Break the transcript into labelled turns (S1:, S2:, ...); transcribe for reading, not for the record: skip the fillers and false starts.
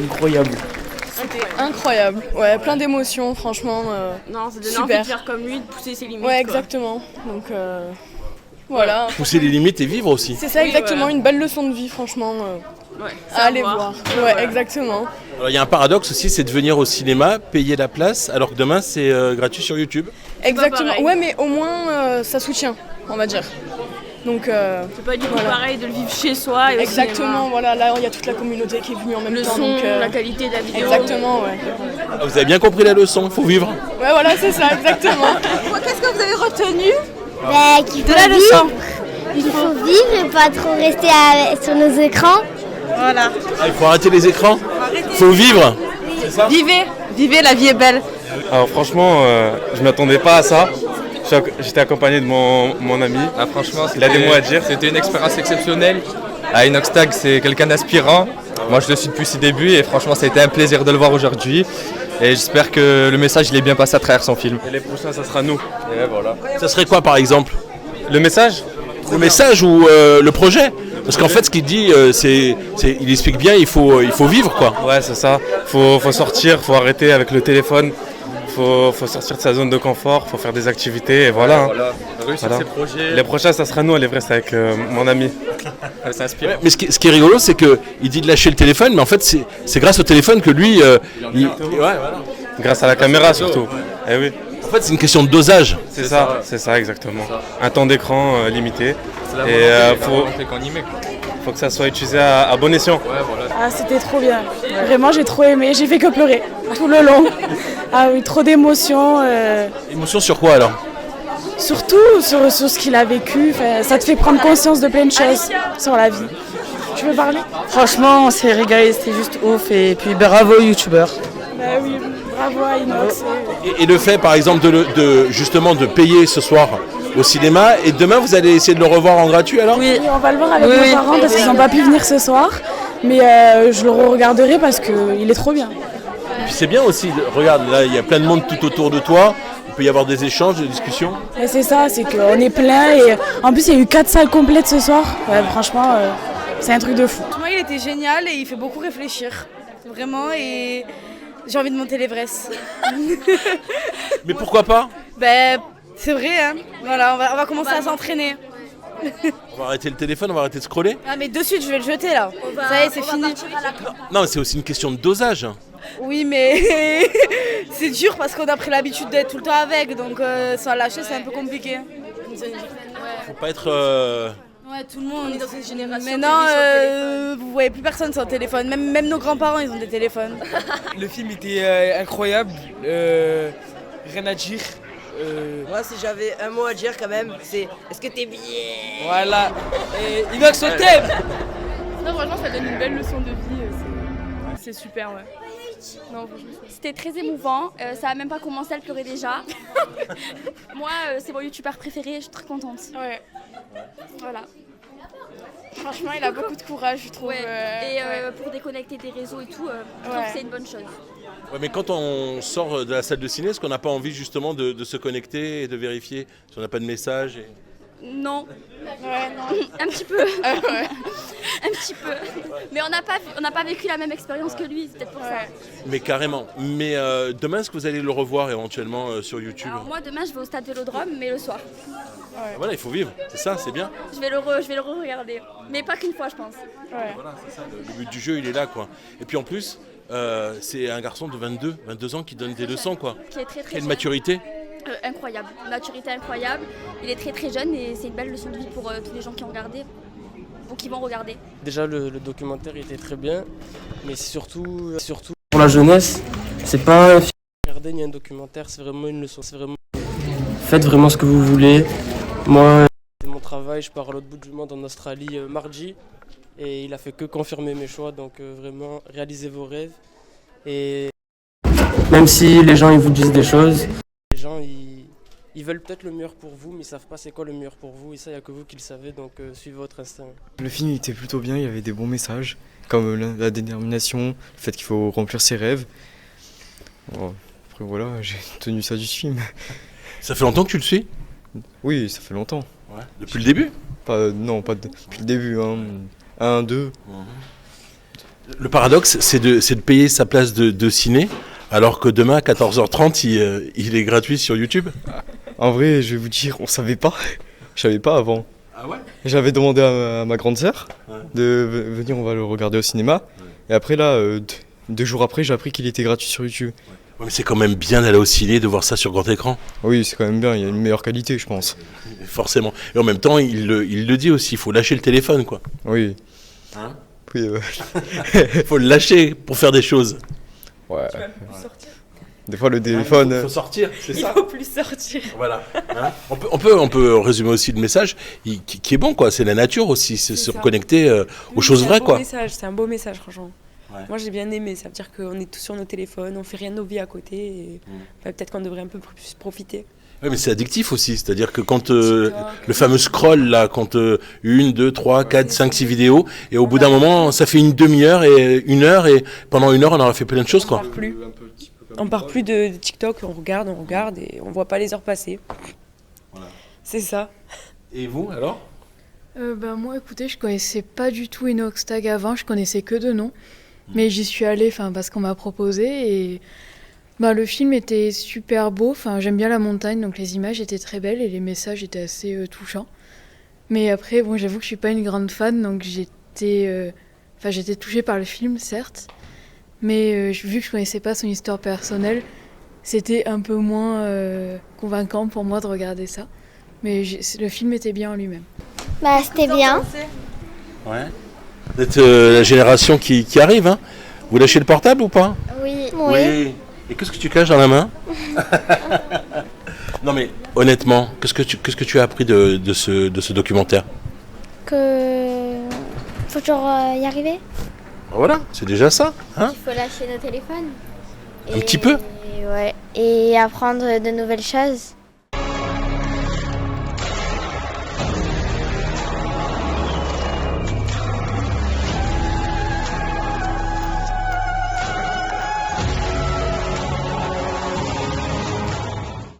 S1: Incroyable.
S2: C'était incroyable, ouais, plein d'émotions, franchement.
S3: Non, ça donnait
S2: super.
S3: envie de faire comme lui, de pousser ses limites.
S2: Ouais,
S3: quoi.
S2: exactement. Donc voilà.
S4: Pousser les limites et vivre aussi.
S2: C'est ça, exactement, une belle leçon de vie, franchement.
S3: Ouais,
S2: À aller voir. Ouais, exactement.
S4: Alors, il y a un paradoxe aussi, c'est de venir au cinéma, payer la place, alors que demain c'est gratuit sur YouTube.
S2: Exactement.
S3: pareil.
S2: Ouais, mais au moins ça soutient, on va dire. Donc
S3: C'est pas du tout
S2: Voilà.
S3: pareil de le vivre chez soi et au
S2: exactement,
S3: cinéma.
S2: voilà, là il y a toute la communauté qui est venue en même
S3: Le
S2: temps.
S3: son,
S2: donc,
S3: la qualité de la vidéo.
S2: exactement, ouais.
S4: Ah, vous avez bien compris la leçon, faut vivre.
S2: Ouais, voilà, c'est ça, exactement.
S3: Qu'est-ce que vous avez retenu
S5: Qu'il
S3: de
S5: faut
S3: la leçon?
S5: il faut vivre et pas trop rester sur nos écrans.
S3: Voilà.
S4: Ah, il faut arrêter les écrans. Faut vivre.
S3: Vivez, la vie est belle.
S6: Alors franchement, je m'attendais pas à ça. J'étais accompagné de mon ami.
S7: Ah, franchement,
S6: Il a des mots à dire.
S7: C'était une expérience exceptionnelle. Inoxtag, c'est quelqu'un d'inspirant. Moi, je le suis depuis ses débuts et franchement, ça a été un plaisir de le voir aujourd'hui. Et j'espère que le message il est bien passé à travers son film.
S6: Et les prochains, ça sera nous. Et voilà.
S4: Ça serait quoi par exemple?
S6: Le message
S4: Le message ou le projet? Parce qu'en fait ce qu'il dit, il explique bien, il faut vivre quoi.
S6: Ouais, c'est ça. Faut sortir, faut arrêter avec le téléphone. Faut sortir de sa zone de confort, faut faire des activités et voilà.
S7: Réussir
S6: Voilà.
S7: ses projets,
S6: Les prochains, ça sera nous, les vrais, c'est avec mon ami.
S7: c'est inspirant.
S4: Mais ce qui est rigolo, c'est qu'il dit de lâcher le téléphone, mais en fait c'est grâce au téléphone que lui... ouais, voilà.
S6: Grâce à la caméra surtout. Eh oui,
S4: En fait c'est une question de dosage.
S6: c'est ça exactement. Un temps d'écran limité.
S7: C'est la
S6: Et,
S7: volonté qu'on y met.
S6: Faut que ça soit utilisé à bon escient.
S7: Ouais, voilà.
S8: Ah, c'était trop bien. Vraiment, j'ai trop aimé. J'ai fait que pleurer tout le long. Ah oui, trop d'émotions.
S4: Émotion sur quoi alors?
S8: Surtout sur ce qu'il a vécu. Enfin, ça te fait prendre conscience de plein de choses sur la vie. Tu veux parler?
S1: Franchement, on s'est régalé, c'était juste ouf. Et puis bravo youtubeur.
S8: Bah oui, bravo à Inox.
S4: Et le fait par exemple justement de payer ce soir au cinéma, et demain vous allez essayer de le revoir en gratuit alors?
S8: Oui, on va le voir avec
S1: Oui,
S8: nos
S1: oui.
S8: parents parce qu'ils n'ont pas pu venir ce soir. Mais je le regarderai parce qu'il est trop bien.
S4: Et puis c'est bien aussi, regarde là il y a plein de monde tout autour de toi, il peut y avoir des échanges, des discussions.
S8: Et c'est ça, c'est qu'on est plein. Et en plus, il y a eu 4 salles complètes ce soir. Ouais, franchement, c'est un truc de fou.
S2: Moi, il était génial et il fait beaucoup réfléchir, vraiment, et j'ai envie de monter l'Everest.
S4: Mais pourquoi pas?
S2: Ben, c'est vrai, hein. Voilà, on va commencer à s'entraîner.
S4: On va arrêter le téléphone, on va arrêter de scroller?
S2: Ah, mais de suite, je vais le jeter là. Ça y est, c'est fini.
S4: Non, c'est aussi une question de dosage.
S2: Oui, mais c'est dur parce qu'on a pris l'habitude d'être tout le temps avec, donc sans lâcher, c'est un peu compliqué.
S4: Faut pas être...
S2: Ouais, tout le monde. On est dans une génération. Maintenant, vous voyez plus personne sur le téléphone. Même nos grands-parents, ils ont des téléphones.
S1: Le film était incroyable. Rien à dire.
S9: Moi, si j'avais un mot à dire quand même, c'est est-ce que t'es bien?
S1: Voilà. Inox, on t'aime.
S3: Non, franchement, ça donne une belle leçon de vie. C'est super, ouais. Non, c'était très émouvant. Ça a même pas commencé à le pleurer déjà. Moi, c'est mon youtubeur préféré. Je suis très contente.
S2: Ouais.
S3: Voilà.
S2: Franchement, il a beaucoup de courage, je trouve.
S3: Ouais. Et pour déconnecter des réseaux et tout, je trouve que c'est une bonne chose.
S4: Ouais, mais quand on sort de la salle de ciné, est-ce qu'on n'a pas envie justement de se connecter et de vérifier si on n'a pas de message
S3: Non.
S2: Ouais, non.
S3: Un petit peu. Un petit peu. Mais on n'a pas vécu la même expérience que lui, c'est peut-être pour ça.
S4: Mais carrément. Mais demain, est-ce que vous allez le revoir éventuellement sur YouTube?
S3: Alors moi, demain, je vais au stade Vélodrome, mais le soir.
S4: Voilà, il faut vivre, c'est ça, c'est bien.
S3: Je vais le re-regarder. Mais pas qu'une fois, je pense.
S4: Voilà, c'est ça, le but du jeu, il est là, quoi. Et puis en plus, c'est un garçon de 22 ans qui donne des leçons, quoi.
S3: Qui est très très
S4: Quelle
S3: jeune.
S4: maturité.
S3: Incroyable, maturité incroyable. Il est très très jeune et c'est une belle leçon de vie pour tous les gens qui ont regardé ou qui vont regarder.
S1: Déjà, le documentaire était très bien. Mais c'est surtout pour la jeunesse. C'est pas un film à regarder ni un documentaire, c'est vraiment une leçon. Faites vraiment ce que vous voulez. Moi, c'est mon travail, je pars à l'autre bout du monde en Australie mardi. Et il a fait que confirmer mes choix, donc vraiment, réalisez vos rêves. Et même si les gens ils vous disent des choses, les gens ils veulent peut-être le meilleur pour vous, mais ils savent pas c'est quoi le meilleur pour vous. Et ça, il n'y a que vous qui le savez, donc suivez votre instinct.
S10: Le film il était plutôt bien, il y avait des bons messages, comme la détermination, le fait qu'il faut remplir ses rêves. Bon, après voilà, j'ai tenu ça du film.
S4: Ça fait longtemps que tu le suis?
S10: Oui, ça fait longtemps.
S4: Ouais. Depuis le début?
S10: Non, pas depuis le début, hein. 1, 2.
S4: Le paradoxe, c'est de payer sa place de ciné, alors que demain à 14h30, il est gratuit sur YouTube.
S10: En vrai, je vais vous dire, on savait pas. Je savais pas avant.
S4: Ah ouais?
S10: J'avais demandé à ma grande sœur de venir, on va le regarder au cinéma. Et après là, 2 jours après, j'ai appris qu'il était gratuit sur YouTube.
S4: Ouais, mais c'est quand même bien d'aller au ciné, de voir ça sur grand écran.
S10: Oui, c'est quand même bien, il y a une meilleure qualité, je pense.
S4: Forcément. Et en même temps, il le dit aussi, il faut lâcher le téléphone, quoi.
S10: Oui.
S4: Hein?
S10: Oui,
S4: Il faut le lâcher pour faire des choses.
S10: Ouais. Des fois, le téléphone.
S4: Il faut sortir, c'est ça.
S8: Il faut plus sortir.
S4: Voilà. Hein, on peut résumer aussi le message qui est bon, quoi. C'est la nature aussi, c'est se reconnecter aux choses vraies, quoi.
S8: C'est un beau message, franchement.
S4: Ouais.
S8: Moi, j'ai bien aimé. Ça veut dire qu'on est tous sur nos téléphones, on fait rien de nos vies à côté. Et peut-être qu'on devrait un peu plus profiter.
S4: Oui, mais c'est addictif aussi, c'est-à-dire que quand le fameux scroll, là, quand 1, 2, 3, 4, 5, 6 vidéos, et au bout d'un moment, ça fait une demi-heure et 1 heure, et pendant 1 heure, on aura fait plein de choses, quoi.
S8: On part plus de TikTok, on regarde et on voit pas les heures passer.
S4: Voilà.
S8: C'est ça.
S4: Et vous, alors?
S11: Moi, écoutez, je connaissais pas du tout Inoxtag avant, je connaissais que de nom. Mais j'y suis allée parce qu'on m'a proposé et le film était super beau. J'aime bien la montagne, donc les images étaient très belles et les messages étaient assez touchants. Mais après, j'avoue que je suis pas une grande fan, donc j'étais touchée par le film, certes. Mais vu que je connaissais pas son histoire personnelle, c'était un peu moins convaincant pour moi de regarder ça. Mais le film était bien en lui-même.
S5: C'était bien.
S4: Ouais. Vous êtes la génération qui arrive, hein? Vous lâchez le portable ou pas?
S5: Oui.
S4: Et qu'est-ce que tu caches dans la main? Non mais honnêtement, qu'est-ce que tu as appris de ce documentaire?
S5: Que faut toujours y arriver.
S4: Voilà, c'est déjà ça, hein?
S5: Il faut lâcher nos téléphones.
S4: Un petit peu.
S5: Ouais. Et apprendre de nouvelles choses.